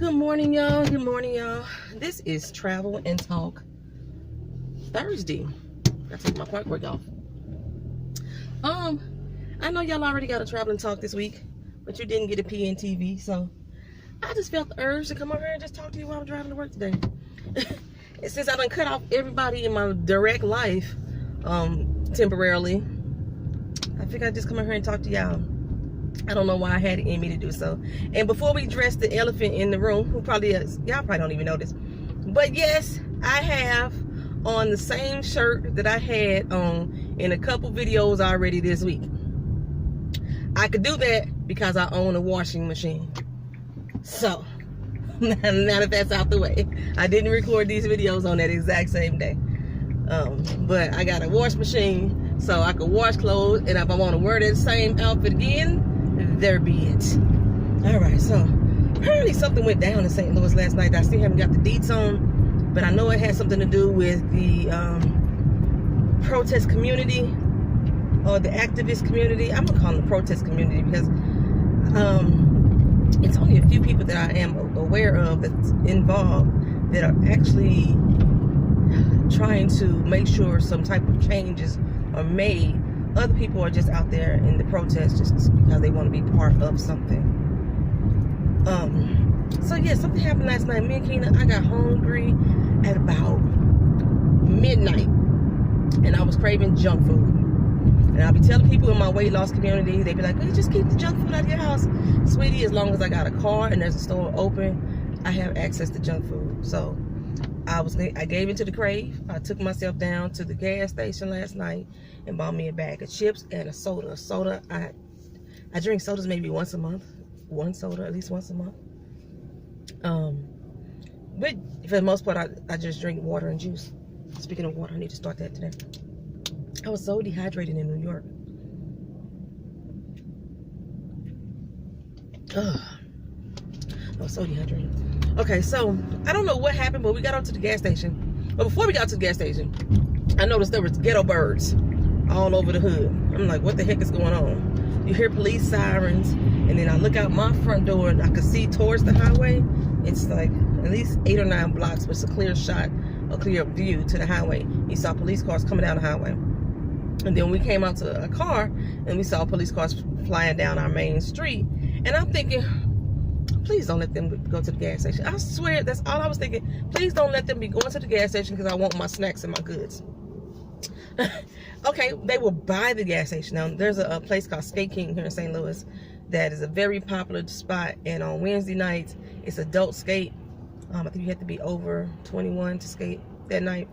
Good morning, y'all. Good morning, y'all. This is Travel and Talk Thursday. Gotta take my park work off. I know y'all already got a Travel and Talk this week, but you didn't get a PNTV, so I just felt the urge to come over here and just talk to you while I'm driving to work today. Since I done cut off everybody in my direct life, temporarily, I figured I'd just come over here and talk to y'all. I don't know why I had it in me to do so. And before we address the elephant in the room, who probably is, y'all probably don't even know this, but yes, I have on the same shirt that I had on in a couple videos already this week. I could do that because I own a washing machine. So now that that's out the way, I didn't record these videos on that exact same day. But I got a wash machine so I could wash clothes, and if I want to wear that same outfit again, there be it. All right, so apparently something went down in St. Louis last night that I still haven't got the deets on, but I know it had something to do with the protest community or the activist community. I'm gonna call them the protest community because it's only a few people that I am aware of that's involved that are actually trying to make sure some type of changes are made. Other people are just out there in the protest just because they want to be part of something. So yeah, something happened last night. Me and Keena, I got hungry at about midnight, and I was craving junk food. And I'll be telling people in my weight loss community, they be like, "Hey, just keep the junk food out of your house, sweetie. As long as I got a car and there's a store open, I have access to junk food." So I gave into the crave. I took myself down to the gas station last night and bought me a bag of chips and a soda. Soda, I drink sodas maybe once a month. One soda at least once a month. But for the most part, I just drink water and juice. Speaking of water, I need to start that today. I was so dehydrated in New York. I was so dehydrated. Okay, so I don't know what happened, but we got up to the gas station. But before we got to the gas station, I noticed there was ghetto birds all over the hood. I'm like, what the heck is going on? You hear police sirens, and then I look out my front door and I could see towards the highway. It's like at least 8 or 9 blocks, but it's a clear shot, a clear view to the highway. You saw police cars coming down the highway. And then we came out to a car and we saw police cars flying down our main street. And I'm thinking, please don't let them go to the gas station. I swear, that's all I was thinking. Please don't let them be going to the gas station because I want my snacks and my goods. Okay, they were by the gas station. Now, there's a place called Skate King here in St. Louis that is a very popular spot. And on Wednesday nights, it's adult skate. I think you have to be over 21 to skate that night.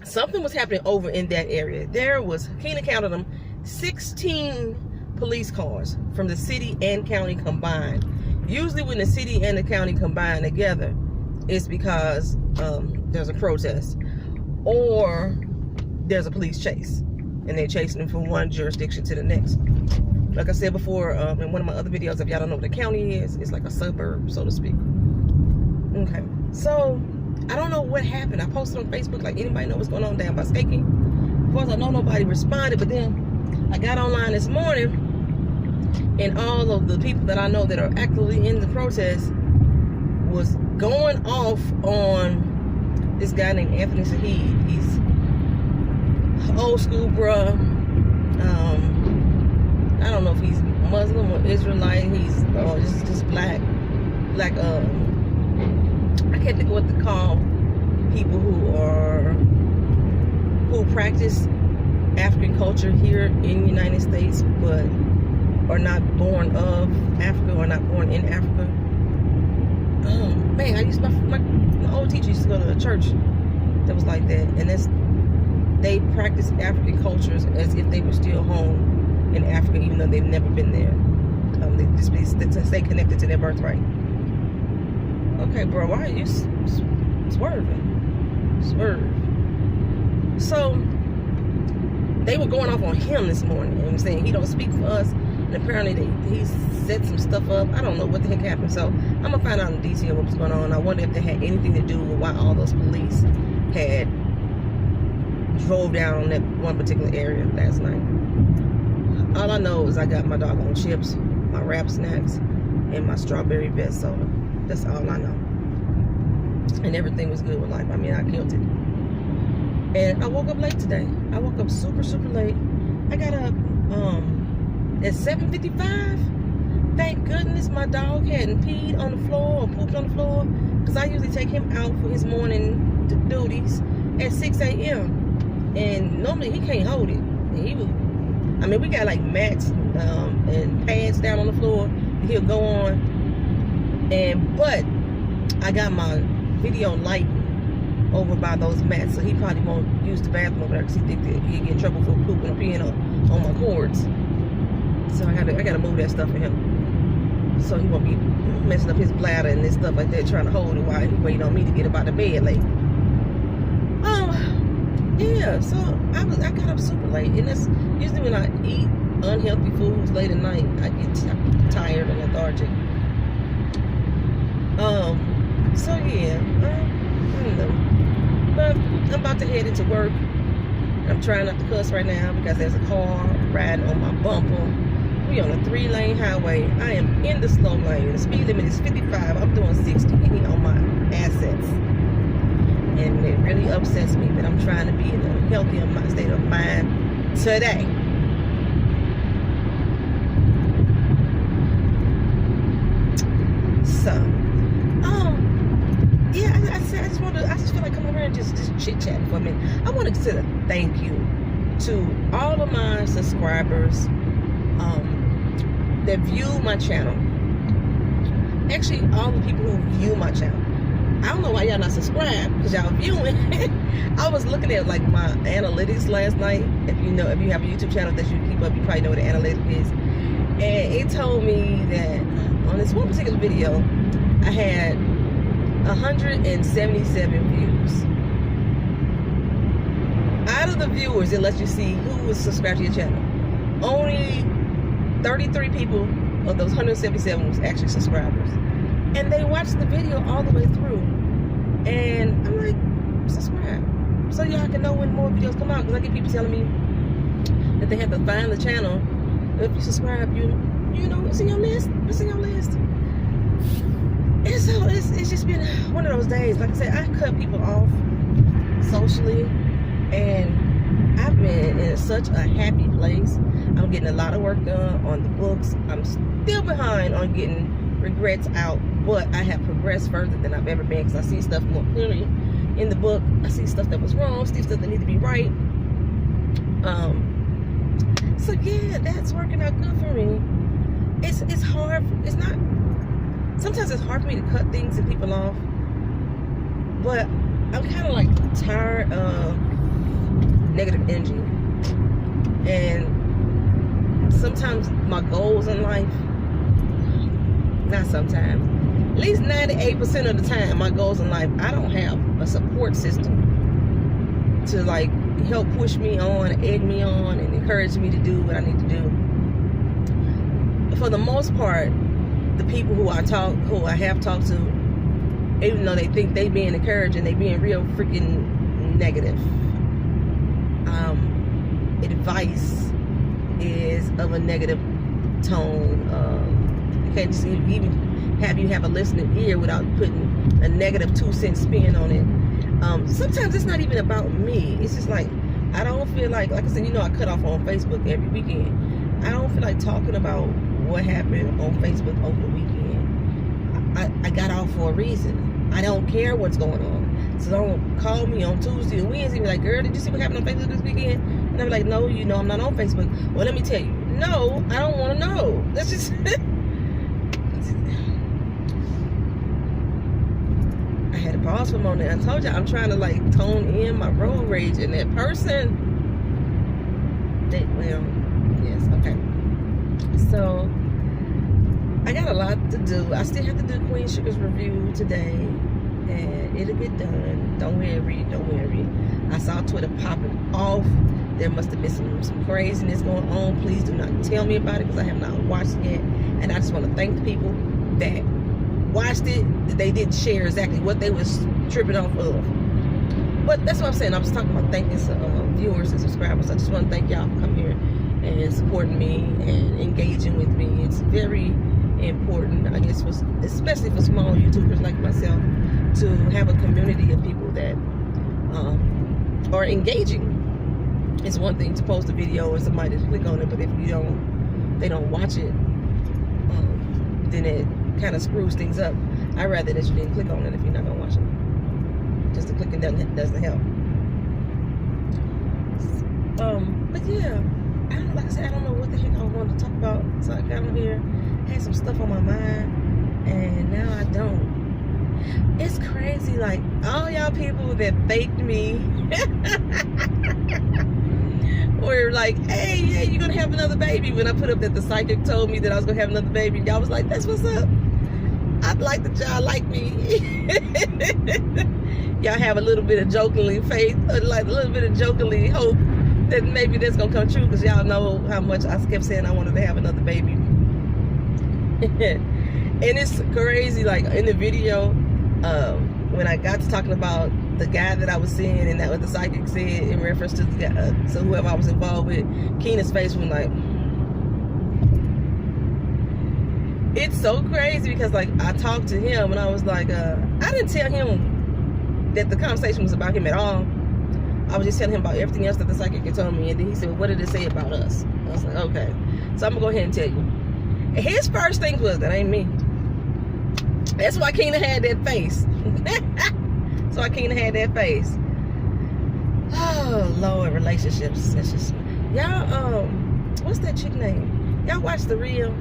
Something was happening over in that area. There was, Keena counted them, 16 police cars from the city and county combined. Usually when the city and the county combine together, it's because there's a protest or there's a police chase and they're chasing them from one jurisdiction to the next. Like I said before in one of my other videos, if y'all don't know what a county is, it's like a suburb, so to speak. Okay, so I don't know what happened. I posted on Facebook like, anybody know what's going on down by skating? Of course, I know nobody responded, but then I got online this morning, and all of the people that I know that are actively in the protest was going off on this guy named Anthony Saheed. He's old school, bruh. I don't know if he's Muslim or Israelite. He's just black. I can't think of what to call people who practice African culture here in the United States, but are not born of Africa or not born in Africa. Man, I used my old teacher used to go to a church that was like that, and they practice African cultures as if they were still home in Africa, even though they've never been there. They just to stay connected to their birthright. Okay, bro, why are you swerving? Swerve. So they were going off on him this morning and saying he don't speak for us. And apparently he set some stuff up. I don't know what the heck happened. So I'm gonna find out in detail what was going on. I wonder if they had anything to do with why all those police had drove down that one particular area last night. All I know is I got my doggone chips, my wrap snacks, and my strawberry vest soda. That's all I know. And everything was good with life. I mean, I killed it. And I woke up late today. I woke up super, super late. I got up at 7:55. Thank goodness my dog hadn't peed on the floor or pooped on the floor, because I usually take him out for his morning duties at 6 a.m. And normally he can't hold it. I mean, we got like mats and pads down on the floor. He'll go on. But I got my video light over by those mats, so he probably won't use the bathroom over there because he think that he'll get in trouble for pooping or peeing on my cords. So I gotta move that stuff for him, so he won't be messing up his bladder and this stuff like that, trying to hold it while he waiting on me to get up out of bed late. Yeah, so I got up super late, and that's usually when I eat unhealthy foods late at night, I get tired and lethargic. So yeah, I don't know. But I'm about to head into work. I'm trying not to cuss right now because there's a car riding on my bumper. We on a 3-lane highway. I am in the slow lane. The speed limit is 55. I'm doing 60 on my assets. And it really upsets me, but I'm trying to be in a healthier state of mind today. So, yeah, I just feel like coming over and just chit-chatting for a minute. I want to say a thank you to all of my subscribers that view my channel. Actually, all the people who view my channel. I don't know why y'all not subscribed, because y'all viewing. I was looking at like my analytics last night. If you have a YouTube channel that you keep up, you probably know what the analytics is. And it told me that on this one particular video, I had 177 views. Out of the viewers, it lets you see who was subscribed to your channel. Only 33 people of those 177 was actually subscribers. And they watched the video all the way through. And I'm like, subscribe. So y'all can know when more videos come out. Because I get people telling me that they have to find the channel. If you subscribe, you know, it's in your list. It's in your list. And so it's just been one of those days. Like I said, I cut people off socially. And I've been in such a happy place. I'm getting a lot of work done on the books. I'm still behind on getting regrets out, but I have progressed further than I've ever been, because I see stuff more clearly in the book. I see stuff that was wrong, see stuff that need to be right. So yeah, that's working out good for me. It's hard. It's not. Sometimes it's hard for me to cut things and people off, but I'm kind of like tired of negative energy. And sometimes my goals in life, not sometimes, at least 98% of the time, my goals in life, I don't have a support system to like help push me on, egg me on, and encourage me to do what I need to do. For the most part, the people who I have talked to, even though they think they being encouraging, they being real freaking negative. Advice is of a negative tone. You can't just even have a listening ear without putting a negative 2-cent spin on it. Sometimes it's not even about me. It's just like, I don't feel like I said, I cut off on Facebook every weekend. I don't feel like talking about what happened on Facebook over the weekend. I got off for a reason. I don't care what's going on. So don't call me on Tuesday or Wednesday and be like, girl, did you see what happened on Facebook this weekend? And I'm like, no, I'm not on Facebook. Well, let me tell you, no, I don't want to know. That's just I had to pause for a moment. I told you I'm trying to like tone in my road rage, and that person yes, okay. So I got a lot to do. I still have to do Queen Sugar's review today, and it'll get done. Don't worry. I saw Twitter popping off. There must have been some craziness going on. Please do not tell me about it, because I have not watched it yet. And I just want to thank the people that watched it. They didn't share exactly what they was tripping off of. But that's what I'm saying. I was talking about thanking viewers and subscribers. I just want to thank y'all for coming here and supporting me and engaging with me. It's very important, I guess, especially for small YouTubers like myself, to have a community of people that are engaging. It's one thing to post a video and somebody to click on it, but if they don't watch it, then it kind of screws things up. I'd rather that you didn't click on it if you're not gonna watch it. Just the clicking doesn't help. But yeah, like I said, I don't know what the heck I wanted to talk about. So I got on here, had some stuff on my mind, and now I don't. It's crazy, like all y'all people that faked me were like, hey, yeah, you're gonna have another baby. When I put up that the psychic told me that I was gonna have another baby, y'all was like, that's what's up. I'd like that y'all like me. Y'all have a little bit of jokingly faith, like a little bit of jokingly hope that maybe that's gonna come true, because y'all know how much I kept saying I wanted to have another baby. And it's crazy, like in the video, when I got to talking about the guy that I was seeing and that what the psychic said in reference to the guy, so whoever I was involved with, Keena's face was like, it's so crazy, because like I talked to him and I was like, I didn't tell him that the conversation was about him at all. I was just telling him about everything else that the psychic had told me, and then he said, well, what did it say about us? I was like, okay, so I'm gonna go ahead and tell you. And his first thing was, that ain't me. That's why Keena had that face. That's why Keena had that face. Oh Lord, relationships. It's just, y'all, what's that chick name? Y'all watch The Real?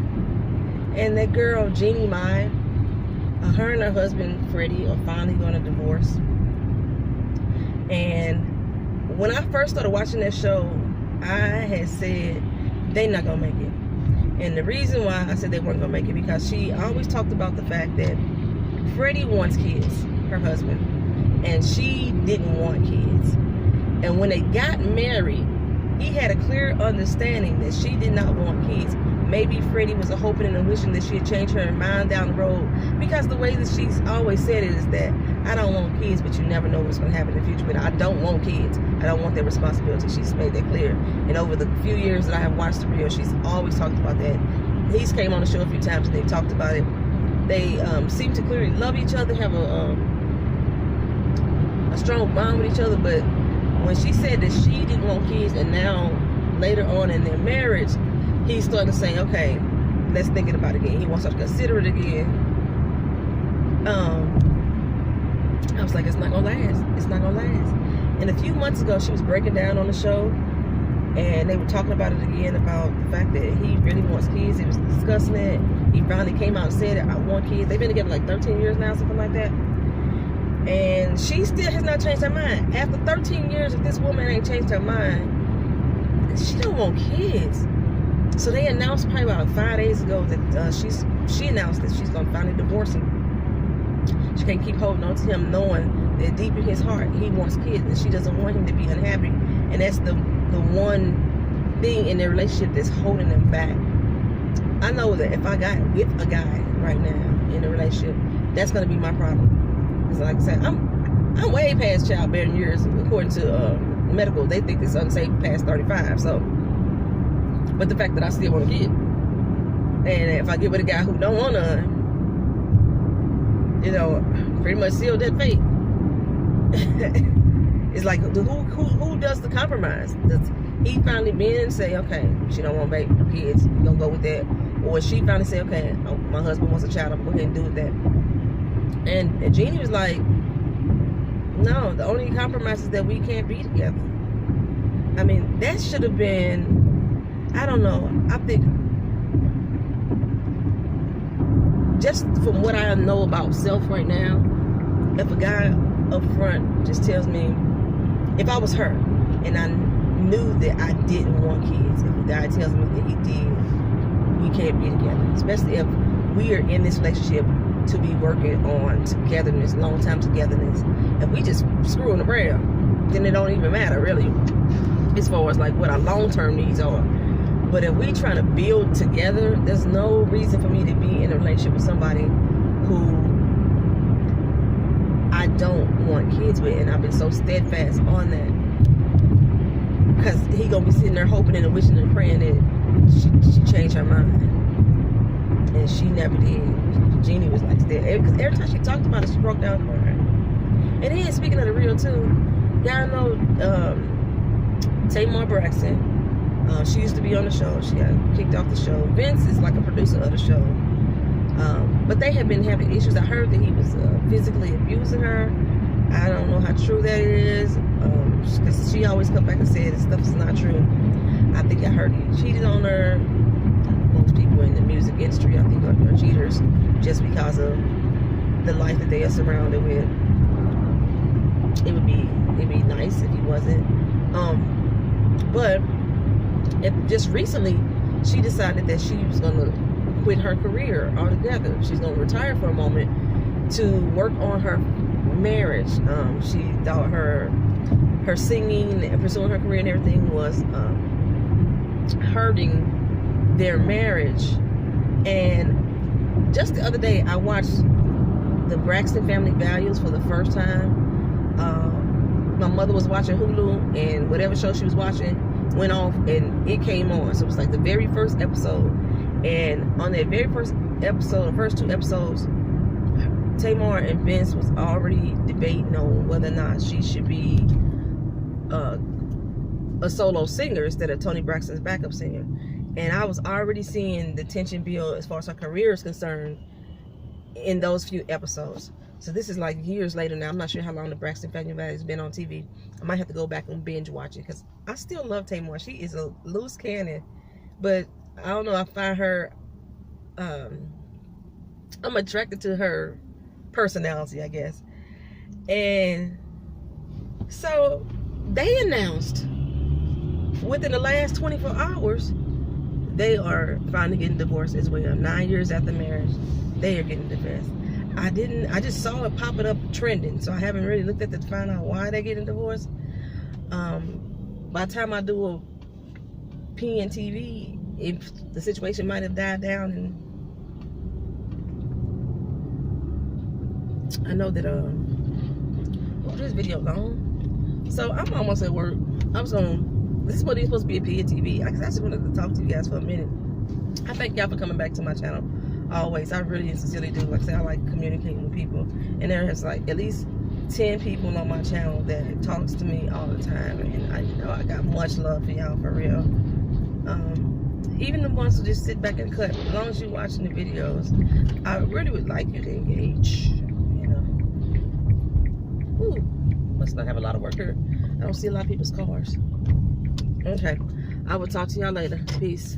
And that girl, Jeannie, her and her husband, Freddie, are finally going to divorce. And when I first started watching that show, I had said, they're not going to make it. And the reason why I said they weren't going to make it, because she always talked about the fact that Freddie wants kids, her husband, and she didn't want kids. And when they got married, he had a clear understanding that she did not want kids. Maybe Freddie was hoping and wishing that she had changed her mind down the road, because the way that she's always said it is that I don't want kids, but you never know what's going to happen in the future. But I don't want kids. I don't want that responsibility. She's made that clear. And over the few years that I have watched The Real, she's always talked about that. He's came on the show a few times and they talked about it. They seem to clearly love each other, have a strong bond with each other. But when she said that she didn't want kids, and now later on in their marriage, he's starting to say, okay, let's think about it again. He wants us to consider it again. I was like, it's not gonna last. It's not gonna last. And a few months ago, she was breaking down on the show, and they were talking about it again, about the fact that he really wants kids. He was discussing it. He finally came out and said it, I want kids. They've been together like 13 years now, something like that. And she still has not changed her mind. After 13 years, if this woman ain't changed her mind, she don't want kids. So they announced probably about 5 days ago that she announced that she's gonna finally divorce him. She can't keep holding on to him, knowing that deep in his heart he wants kids, and she doesn't want him to be unhappy. And that's the one thing in their relationship that's holding them back. I know that if I got with a guy right now in a relationship, that's gonna be my problem. Because like I said, I'm way past childbearing years according to medical. They think it's unsafe past 35. So. But the fact that I still want to get, and if I get with a guy who don't want none, you know, pretty much sealed that fate. It's like, who does the compromise? Does he finally bend and say, okay, she don't want kids, you gonna go with that? Or she finally say, okay, oh, my husband wants a child, I'm gonna go ahead and do with that. And Jeannie was like, no, the only compromise is that we can't be together. I mean, that should have been, I don't know. I think just from what I know about self right now, if a guy up front just tells me, if I was her and I knew that I didn't want kids, if a guy tells me that he did, we can't be together. Especially if we are in this relationship to be working on togetherness, long time togetherness. If we just screwing around, then it don't even matter really, as far as like what our long-term needs are. But if we trying to build together, there's no reason for me to be in a relationship with somebody who I don't want kids with. And I've been so steadfast on that, because he gonna be sitting there hoping and wishing and praying that she changed her mind. and she never did. Jeannie was like there, because every time she talked about it, she broke down crying. And then, speaking of the real too, y'all know Tamar Braxton. She used to be on the show. She got kicked off the show. Vince is like a producer of the show. But they have been having issues. I heard that he was physically abusing her. I don't know how true that is, because she always come back and said this stuff is not true. I think I heard he cheated on her. Most people in the music industry, I think, are cheaters just because of the life that they are surrounded with. It'd be nice if he wasn't. But just recently, she decided that she was gonna quit her career altogether. She's gonna retire for a moment to work on her marriage. She thought her singing and pursuing her career and everything was hurting their marriage. And just the other day, I watched the Braxton Family Values for the first time. My mother was watching Hulu, and whatever show she was watching went off, and it came on. So it was like the very first episode. And on that very first episode, the first 2 episodes, Tamar and Vince was already debating on whether or not she should be a solo singer instead of Toni Braxton's backup singer. And I was already seeing the tension build as far as her career is concerned in those few episodes. So this is like years later now. I'm not sure how long the Braxton Family Values has been on TV. I might have to go back and binge watch it, because I still love Tamar. She is a loose cannon, but I don't know, I find her I'm attracted to her personality, I guess. And so they announced within the last 24 hours they are finally getting divorced as well. 9 years after marriage, they are getting divorced. I just saw it popping up trending, so I haven't really looked at it to find out why they're getting divorced. By the time I do a PNTV, if the situation might have died down, and I know that this video long, so I'm almost at work. This is what is supposed to be a PNTV. I just wanted to talk to you guys for a minute. I thank y'all for coming back to my channel always. I really sincerely do. Like I said, I like communicating with people, and there is like at least 10 people on my channel that talks to me all the time, and I know I got much love for y'all, for real. Even the ones who just sit back and cut, as long as you're watching the videos, I really would like you to engage, you know. Ooh, must not have a lot of work here. I don't see a lot of people's cars. Okay, I will talk to y'all later. Peace.